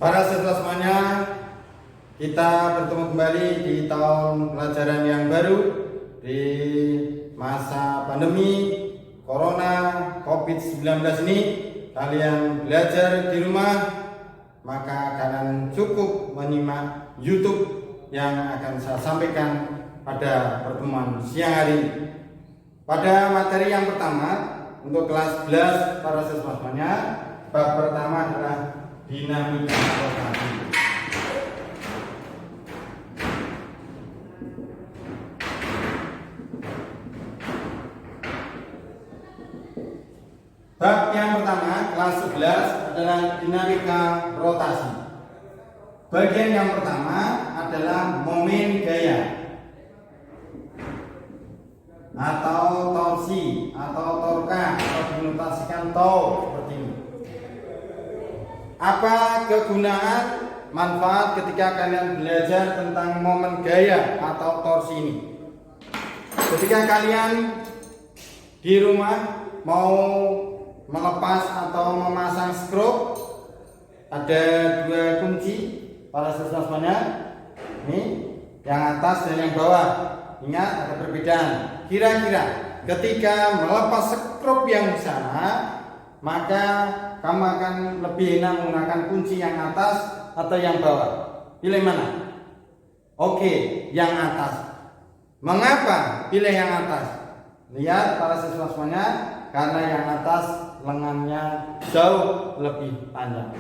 Para siswa semuanya, kita bertemu kembali di tahun pelajaran yang baru di masa pandemi Corona COVID-19 ini. Kalian belajar di rumah, maka kalian cukup menyimak YouTube yang akan saya sampaikan pada pertemuan siang hari ini. Pada materi yang pertama untuk kelas 11 para siswa semuanya, bab pertama adalah dinamika rotasi. Bab yang pertama kelas 11 adalah dinamika rotasi. Bagian yang pertama adalah momen gaya atau torsi atau torka atau dinotasikan tau seperti ini. Apa kegunaan manfaat ketika kalian belajar tentang momen gaya atau torsi ini? Ketika kalian di rumah mau melepas atau memasang skrup, ada dua kunci para siswa semuanya. Ini yang atas dan yang bawah. Ingat ada perbedaan. Kira-kira ketika melepas skrup yang sana, maka kamu akan lebih enak menggunakan kunci yang atas atau yang bawah. Pilih mana? Oke, yang atas. Mengapa pilih yang atas? Lihat para siswa semuanya, karena yang atas lengannya jauh lebih panjang.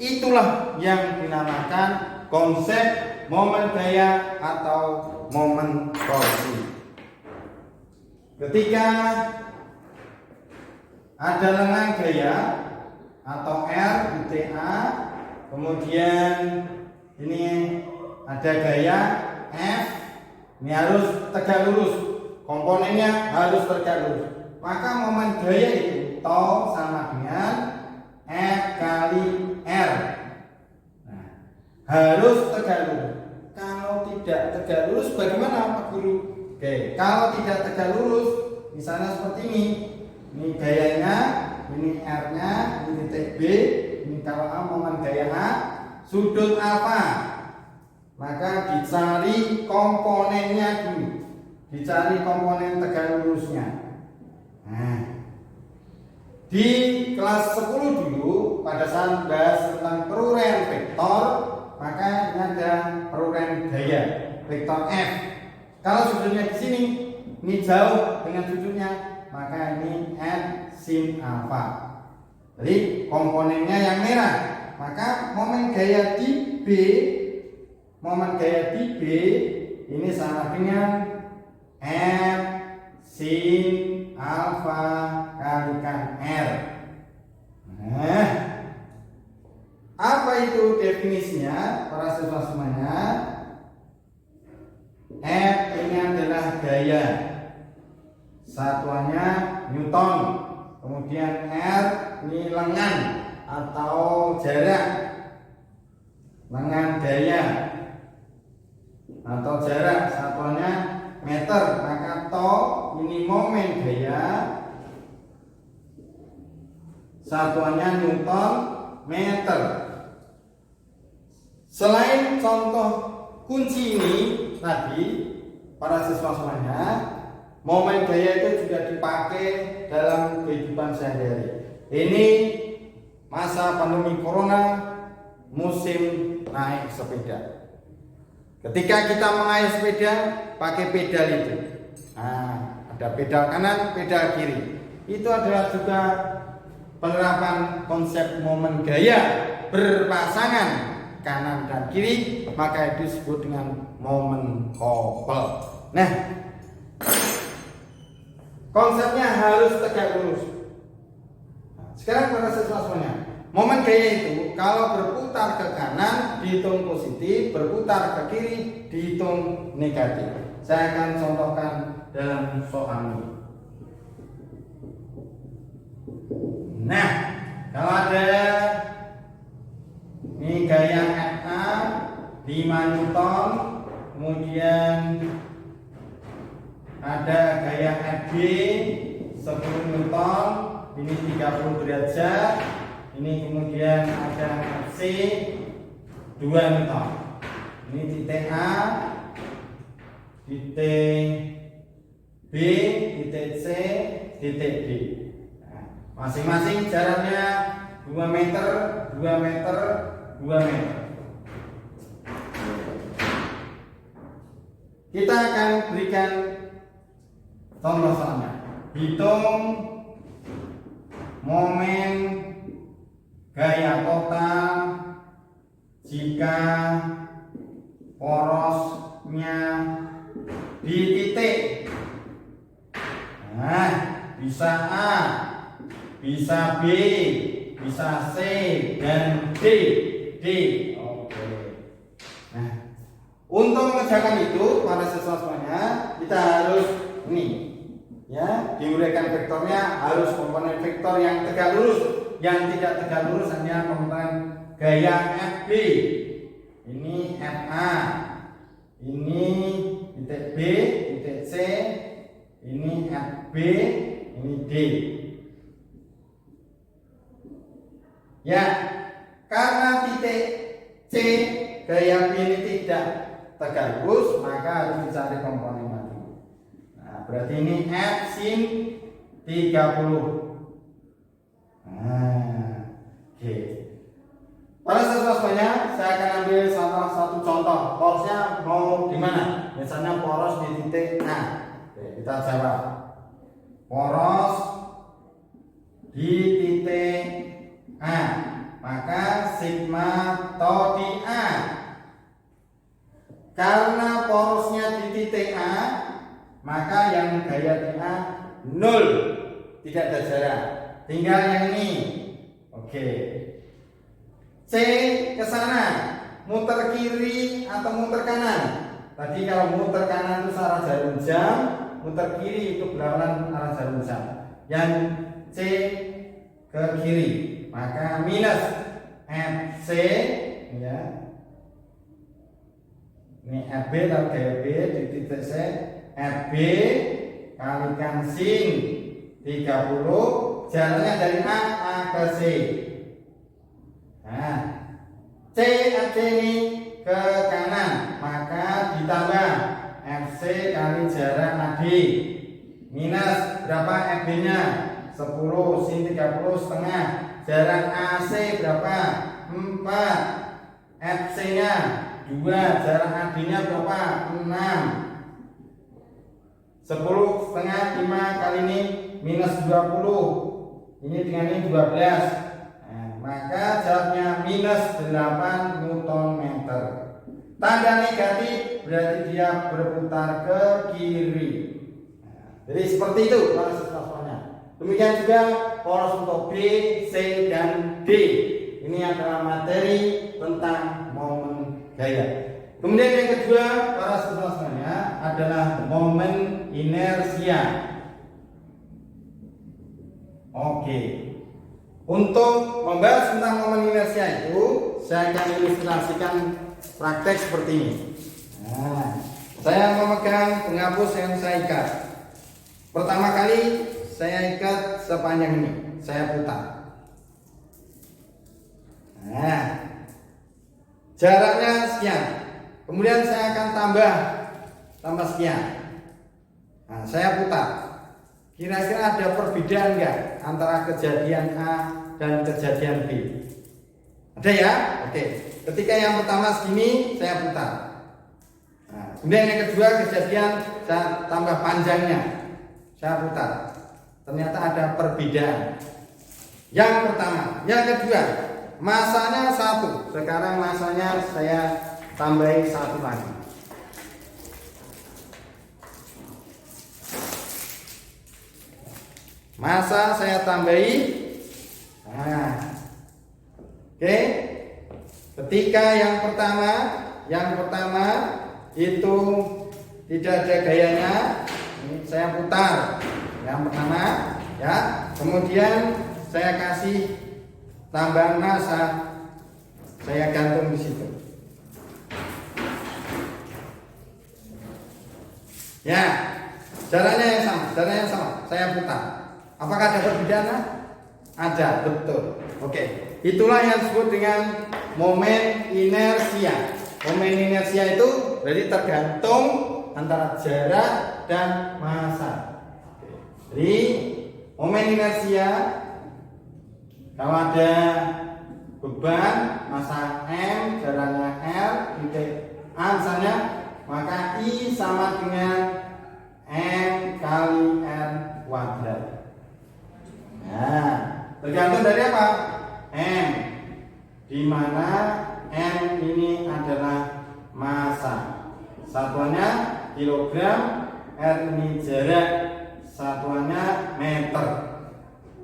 Itulah yang dinamakan konsep momen gaya atau momen torsi. Ketika ada lengan gaya atau R UTA, kemudian ini ada gaya F, ini harus tegak lurus, komponennya harus tegak lurus. Maka momen gaya itu tau sama dengan F kali R. Nah, harus tegak lurus. Kalau tidak tegak lurus bagaimana Pak Guru? Oke, kalau tidak tegak lurus, misalnya seperti ini. Ini gayanya, ini R-nya, ini titik B, ini kalau A momen gaya A, sudut alfa. Maka dicari komponennya dulu. Dicari komponen tegak lurusnya. Nah, di kelas 10 dulu pada saat bahas tentang peruraian vektor, maka ini ada peruraian gaya vektor F. Kalau sudutnya di sini, ini jauh dengan sudutnya, maka ini N sin alfa. Jadi komponennya yang merah, maka momen gaya di B, momen gaya di B ini sama dengan F sin alfa kalikan R. Nah, apa itu definisinya para siswa semuanya? F ini adalah gaya, satuannya Newton, kemudian R ini lengan atau jarak, lengan gaya atau jarak, satuannya meter, maka to ini momen gaya, satuannya Newton meter. Selain contoh kunci ini tadi para siswa semuanya, momen gaya itu juga dipakai dalam kehidupan sehari-hari. Ini masa pandemi corona, musim naik sepeda. Ketika kita mengayuh sepeda, pakai pedal itu. Nah, ada pedal kanan, pedal kiri. Itu adalah juga penerapan konsep momen gaya berpasangan kanan dan kiri, maka itu disebut dengan momen couple. Nah, konsepnya harus tegak lurus. Sekarang para siswa semuanya, momen gaya itu kalau berputar ke kanan dihitung positif, berputar ke kiri dihitung negatif. Saya akan contohkan dalam soal ini. Nah, kalau ada ini gaya FA 5 Newton, kemudian ada gaya FB 10 Newton, ini 30 derajat, ini kemudian ada FC 2 Newton. Ini titik A, titik B, titik C, titik D. Nah, masing-masing jaraknya 2 meter, 2 meter, 2 meter. Kita akan berikan contoh soalnya. Hitung momen gaya total jika porosnya di titik. Nah, bisa A, bisa B, bisa C, dan D. Oke. Nah, untuk mengerjakan itu para siswa semuanya, kita harus ini ya, diuraikan vektornya harus komponen vektor yang tegak lurus. Yang tidak tegak lurus hanya komponen gaya FB. Ini FA. Ini titik B, titik C, ini FB, ini D. Ya, karena titik C gaya B ini tidak tegak lurus, maka harus dicari komponen lagi. Nah, berarti ini F sin 30. Nah, oke. Para siswa semuanya, saya akan ambil salah satu contoh. Porosnya mau di mana? Misalnya poros di titik A. Oke, kita jawab. Poros di titik A, maka sigma to di A. Karena porosnya di titik A, maka yang gaya di A 0, tidak ada jarak. Tinggal yang ini. Oke. C ke sana, muter kiri atau muter kanan. Tadi kalau muter kanan itu arah jarum jam, muter kiri itu berlawanan arah jarum jam. Yang C ke kiri, maka minus FC ya. Ini FB atau gaya B di titik C, FB kalikan sin 30, jaraknya dari A ke C. Nah, C FC ini ke kanan, maka ditambah FC kali jarak AD minus berapa FB nya 10 sin 30 setengah, jarak AC berapa 4, FC nya 2, jarak AD nya berapa 6, 10 setengah 5 kali ini minus 20, ini dengan ini 12. Maka jaraknya minus 8 Newton meter. Tanda negatif berarti dia berputar ke kiri. Jadi seperti itu para siswa-siswanya. Demikian juga poros untuk B, C, dan D. Ini adalah materi tentang momen gaya. Kemudian yang kedua para siswa-siswanya adalah momen inersia. Oke. Untuk membahas tentang momen inersia itu, saya akan ilustrasikan praktek seperti ini. Nah, saya memegang penghapus yang saya ikat. Pertama kali saya ikat sepanjang ini, saya putar. Nah, jaraknya sekian. Kemudian saya akan tambah sekian. Nah, saya putar. Kira-kira ada perbedaan enggak antara kejadian A dan kejadian B? Ada ya? Oke. Ketika yang pertama segini, saya putar. Nah, kemudian yang kedua kejadian saya tambah panjangnya, saya putar. Ternyata ada perbedaan. Yang pertama, yang kedua, masanya 1. Sekarang masanya saya tambahin 1 lagi. Masa saya tambahi. Nah, oke. Ketika yang pertama itu tidak ada gayanya, ini saya putar. Yang pertama, ya. Kemudian saya kasih tambahan massa, saya gantung di situ. Ya, jaraknya yang sama, saya putar. Apakah ada perbedaan? Ada, betul. Oke, itulah yang disebut dengan momen inersia. Momen inersia itu berarti tergantung antara jarak dan massa. Jadi momen inersia kalau ada beban massa M, jaraknya L, titik A misalnya, maka I sama dengan M kali R kuadrat. Nah, tergantung dari apa? M, di mana M ini adalah massa, satuannya kilogram, R ini jarak, satuannya meter.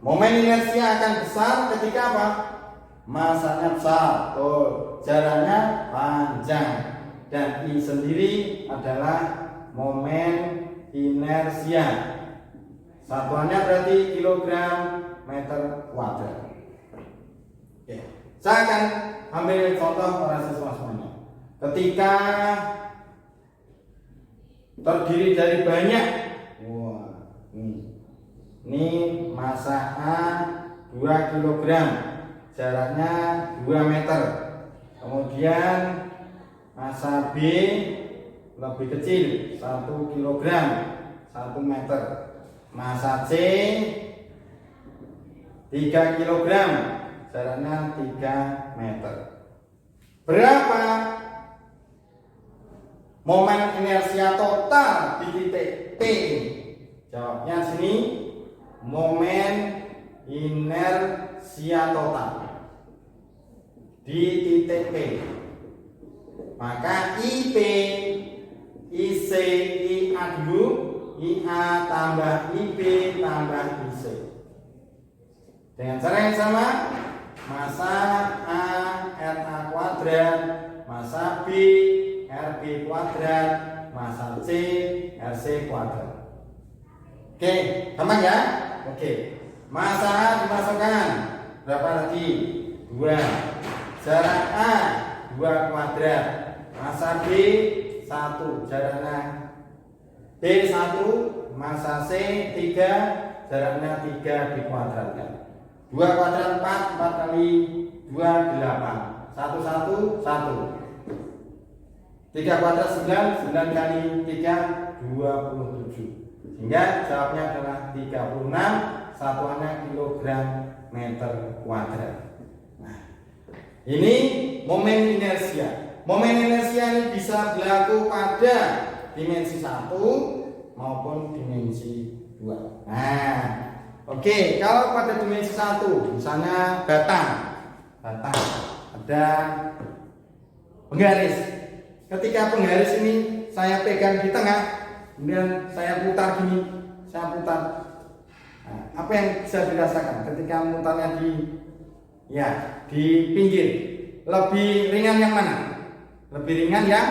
Momen inersia akan besar ketika apa? Masanya besar, jaraknya panjang, dan I sendiri adalah momen inersia. Satuannya berarti kilogram meter kuadrat. Oke. Saya akan ambil contoh para siswa semuanya. Ketika terdiri dari banyak, ini massa A 2 kg, jaraknya 2 meter. Kemudian massa B lebih kecil, 1 kg, 1 meter. Massa C 3 kg, jaraknya 3 meter. Berapa momen inersia total di titik P? Jawabnya sini, momen inersia total di titik P. Maka IP, IC, IA dulu, IA tambah IP tambah IC. Dengan cara yang sama, massa A RA kuadrat, massa B RB kuadrat, massa C RC kuadrat. Oke, gampang ya? Oke. Massa A dimasukkan berapa lagi? 2. Jarak A 2 kuadrat. Massa B 1, jaraknya B 1, massa C 3, jaraknya 3 dikuadratkan. 2 kuadrat 4, 4 kali 2 8. 1 1 1. 3 kuadrat 9, 9 kali 3 27. Sehingga jawabnya adalah 36, satuannya kilogram meter kuadrat. Nah, ini momen inersia. Momen inersia ini bisa berlaku pada dimensi 1 maupun dimensi 2. Nah, oke, kalau pada dimensi 1, misalnya batang ada penggaris. Ketika penggaris ini saya pegang di tengah, kemudian saya putar gini, Nah, apa yang bisa dirasakan ketika mutarnya di pinggir? Lebih ringan yang mana? Lebih ringan yang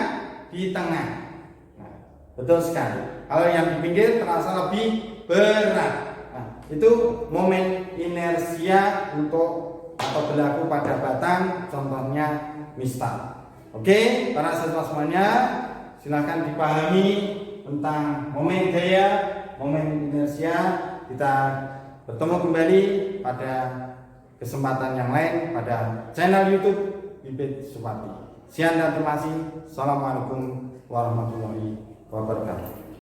di tengah. Nah, betul sekali. Kalau yang di pinggir terasa lebih berat. Nah, itu momen inersia untuk atau berlaku pada batang, contohnya mistal. Oke, para siswa semuanya, silakan dipahami tentang momen gaya, momen inersia. Kita bertemu kembali pada kesempatan yang lain pada channel YouTube Bibit Supati. Sekian dan terima kasih. Assalamualaikum warahmatullahi wabarakatuh.